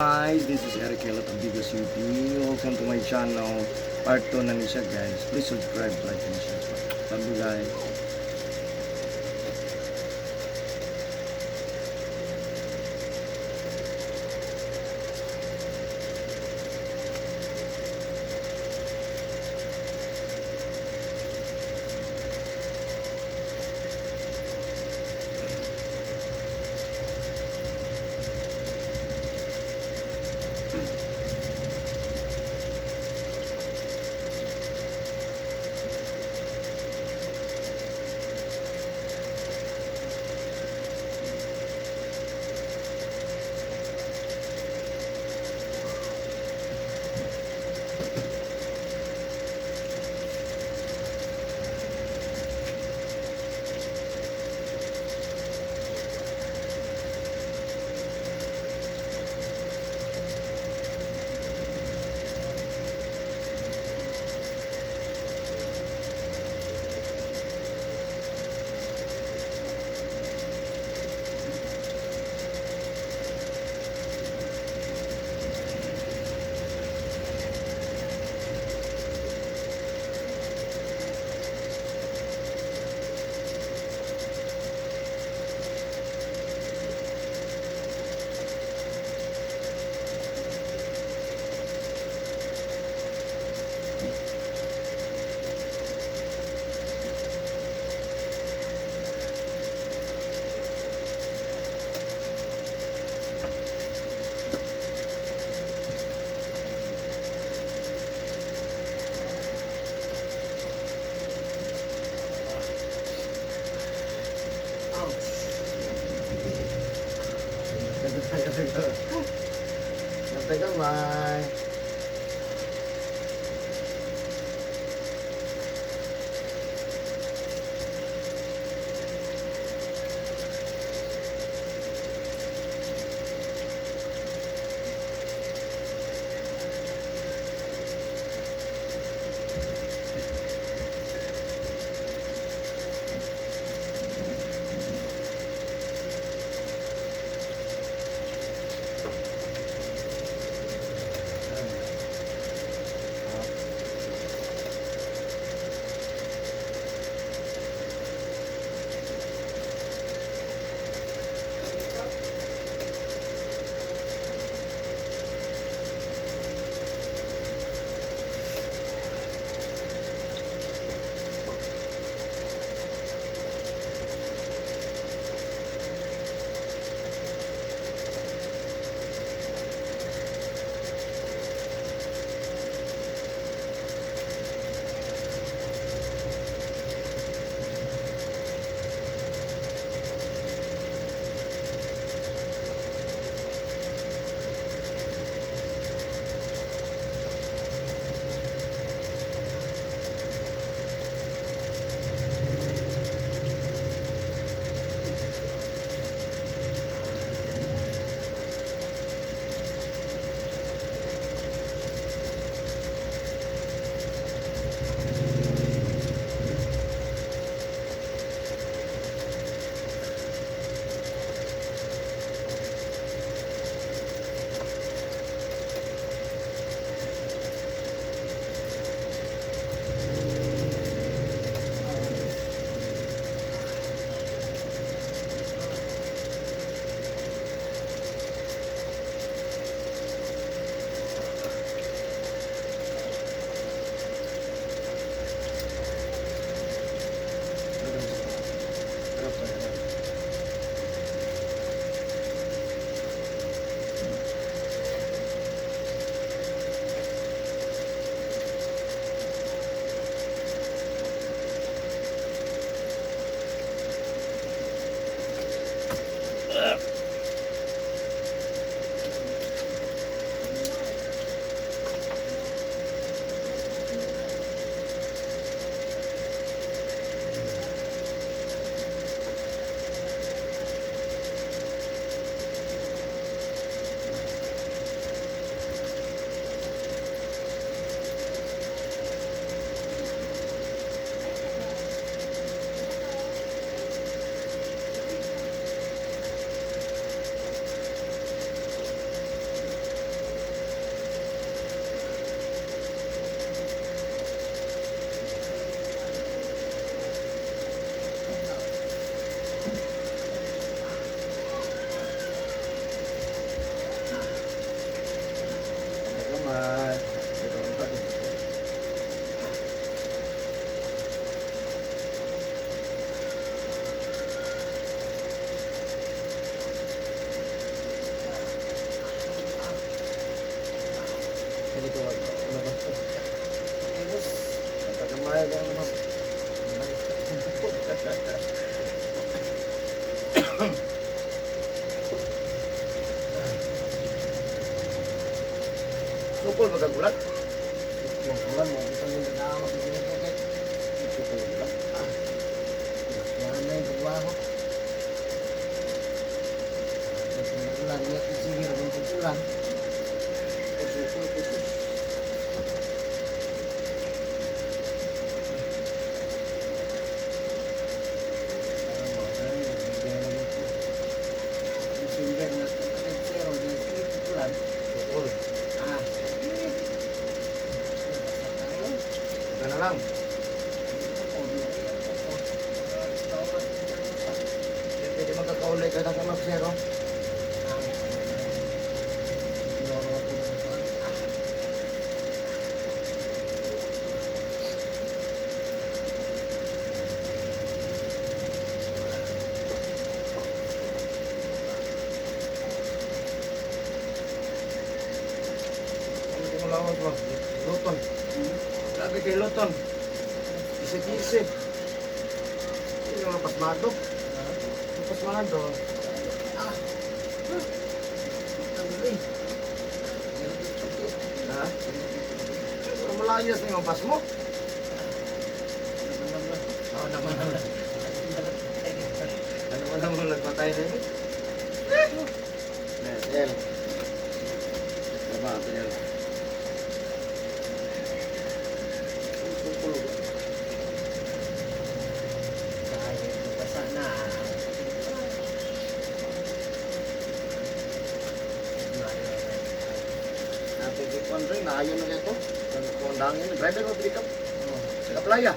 Guys, this is Eric Helot of Bigo City. Welcome to my channel. Part 2 na niya guys. Please subscribe, like, and share. Love you guys. Sampai kamay. Sige to, ano ba ito? Tapos, natagamay lang naman. Sukol ba kagulat? Yung bulan mo, ito yung nag-aawag ng ginagawa. Sukol ba? Yan na yung trabaho. Ito yung ulan, yan yung sigiro ng ulan. Sukol ko ito. December na zero na sige ulan. Sukol. Ah. Gana lang. Pwede magkakaulay ka na kung mag-zero. Ano di mo lawas mo? Luton. Grabe kay Luton. Isip-isip. Hindi yung pasmado. Pasmado. Ha? Pero malayas na yung pas mo. Oo naman naman. Ano mo naman nagpatay na yun? Del. Diba, Del? Dahil basa na. Napigikuan rin, naayon na ito. Kundangin, driver mo pick up. Sa playa.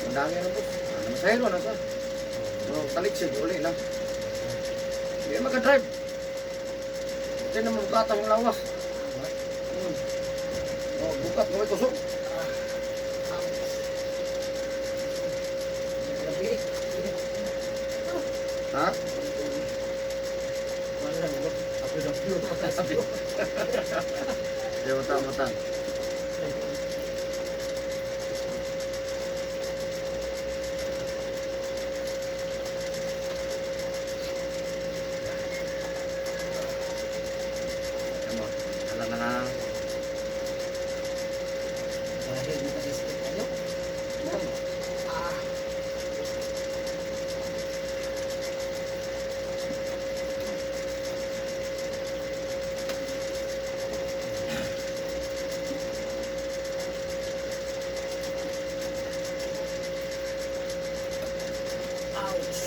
Kundangin na po. Masahero na sa. So, taliksig, uli lang. Hindi maka-drive. Hindi na mabukatan yung lawas. Oh, bukat mo may kusog. Gabi. Ha? Wala mo. Ako daw yun. Hindi, matang. Ano? Alam na nga. Dahil di pa-disconnect tayo. Ah. Ouch.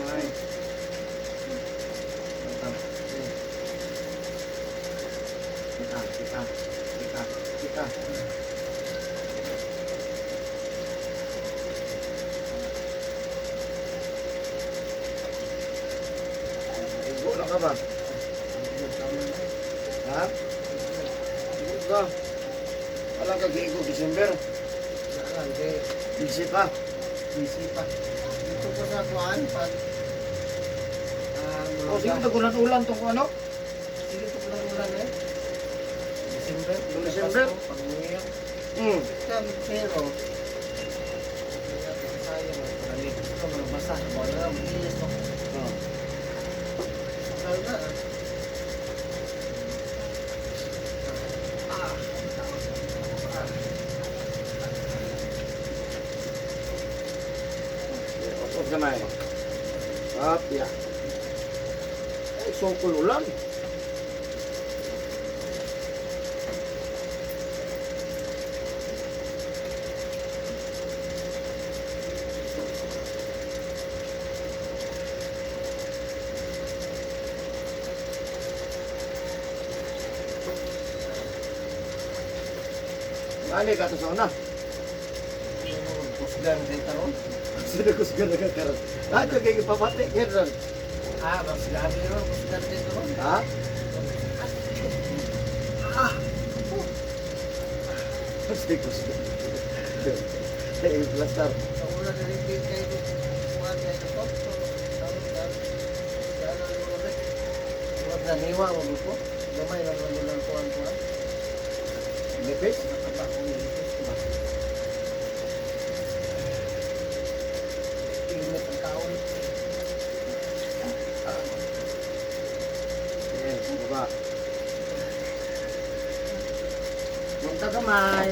Ay. Kita. Igo lang ka ba? Ha? Igo ka. Walang kag-igo, December. Busy pa. Busy pa. Dito po sa kuhaan, pag O sige, tagulan-ulan itong ano? sige ito pala ulan eh. December. December? Pag New Hmm. pero sayang eh. Malamig ito, malabasa. Wala, bilis mo. Oh. Talaga ah. Otos gamay. Apya. Ay, sokol ulan. Ngali ka to sa una. Pusgan kayo taron. Sino ko siguro nagkakaroon? Ato kayo papate, Gerson. Ah, mas gabi naman. Pusgan kayo taron. Ha? Ah! Sige ko siguro. Eh, plaster. Sa una na rin kayo kuhaan kayo ito. Tawag. Naniwa mo ko. Gamay lang naman lang kuhan-kuhan. Nipis? Nakaba ko nilipis ko ba? Init ang kaon. Sige, baba. Punta kamay.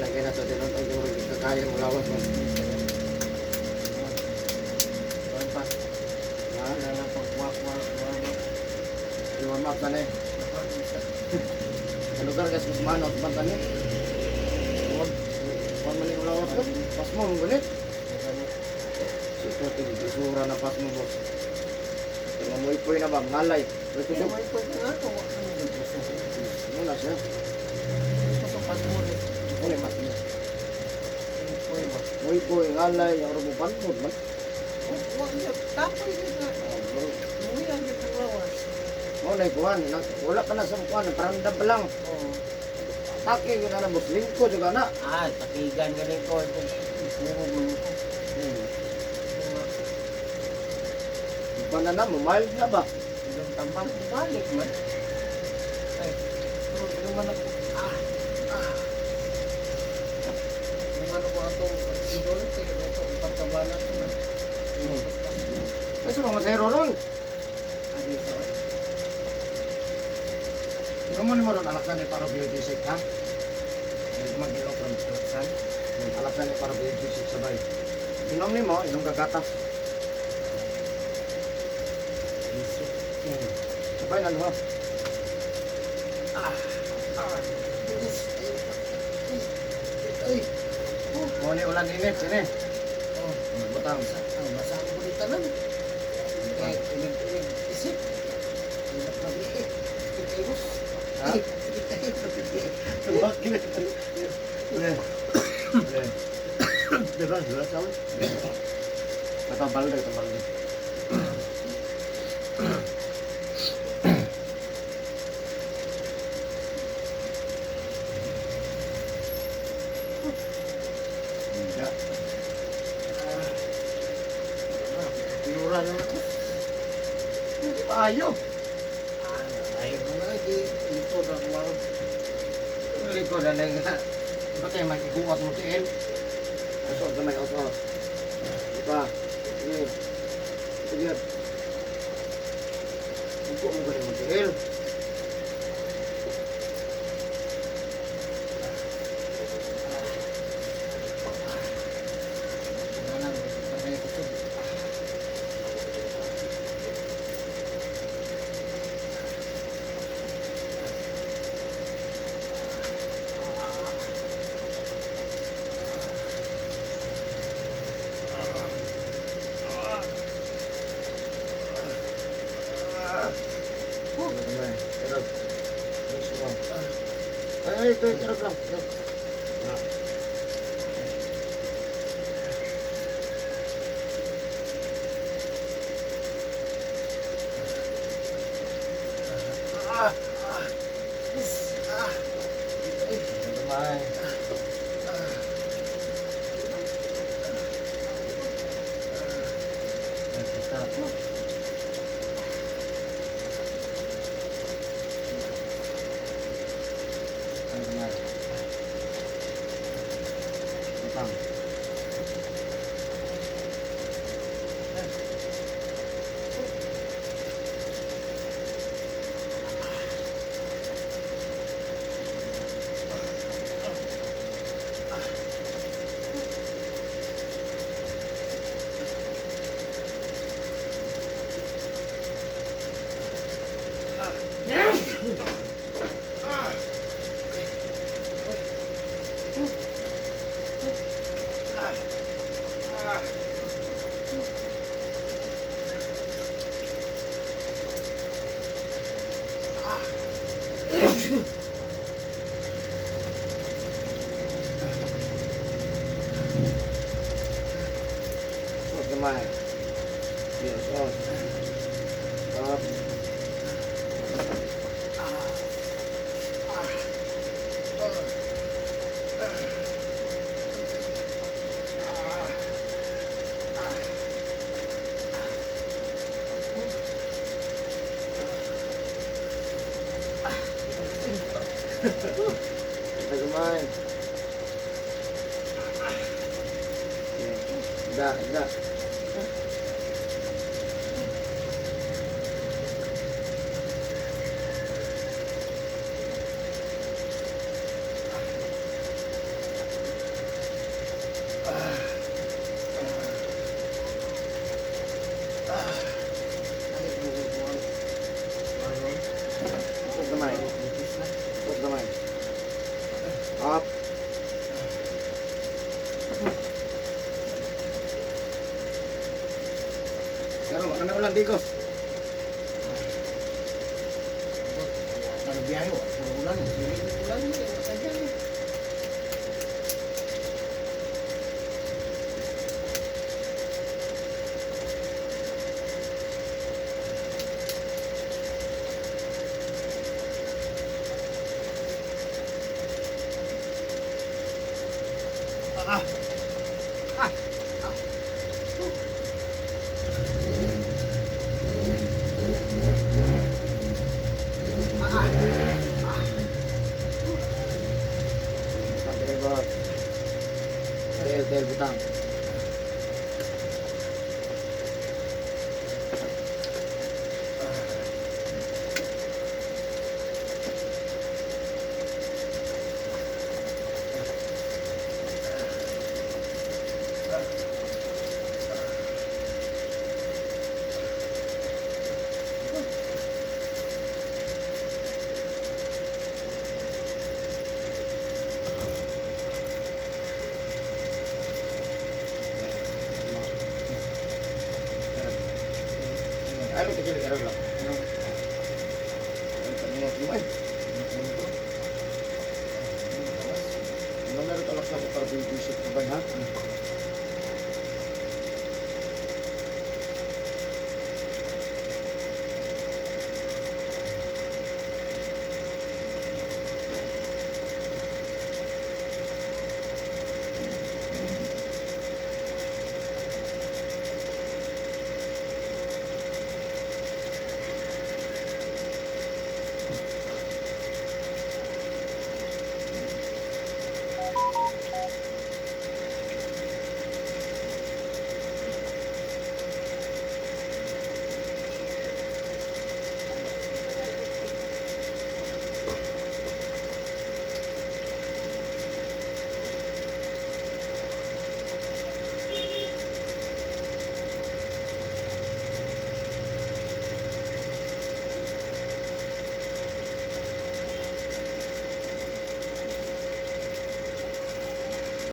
Lagyan na sa tinong tayo yung rin kakaya mo lawas mo. Kuhan pa. Ha? Wala lang pag-walk. Iwan map na eh. Sa lugar guys, mas manot, banta niya. Kuhan man yung lawas ko. Pas mo, mong Sito, tigisura na pas mo, boss. Ito mamuipoy na ba? Ngalay. Ito Kaya siya. may pwede nga ito. Ano yung gusto? Muna siya. Ito sa pag-muli. Ano yung mas niya? Ano pwede ba? Muipoy, ngalay, yung rubo panpod man. Tapoy din na. Umuwi ang gitang lawas. Mo na ikuhan. Wala ka na sa kuhan. Parang pa lang. Oo. Take yun na boss. Lingko juga na. Takigan galing ko. Puro mo ko. Iba na mo. Mild na ba? Ilang tambang balik man. Ay, pero naman ako. Naman ako atong idol. Kaya ito, pagkabalan ko na. Kasi mga zero ron. Adi sa ay. Ikaw mo ni mo ron alaksan ni para beauty sick ha? Mag-ilong from San. Alaksan ni para beauty sick sabay. Inom ni mo, inom kagatas. Sabay na luha. Ay, Mo ni ulan init, sini. oh, Butang. ang basang ko dito lang. Kaya inig isip. Inig mag-iit. Ikay bus. Ha? Bakit? Le. Le. Diba? Diba? Sabi? Katambal deh, katambal deh. Enggak. Tiduran na ako. Hindi pa ayaw. Ay, mga ito na mga Likod na lang nga. Ba't tayo magkukuha sa mutiil? Asol, gamay, asol. Diba? Sige. Sige. Huwag mo ba yung mutiil? Ay, ito, ito lang. gamay. Yes, on. Up. Kita gamay. Enggak, enggak. Ikut gamay. Ikut gamay. Up. Pero ano ulang digos? Kalau biaya, puro ulan. Ulan, saja. Sampai bawah. Tel butang. Ayo kecil karo lah. Tengok gimana? Benar tolak sa motor di isip ko ba ha?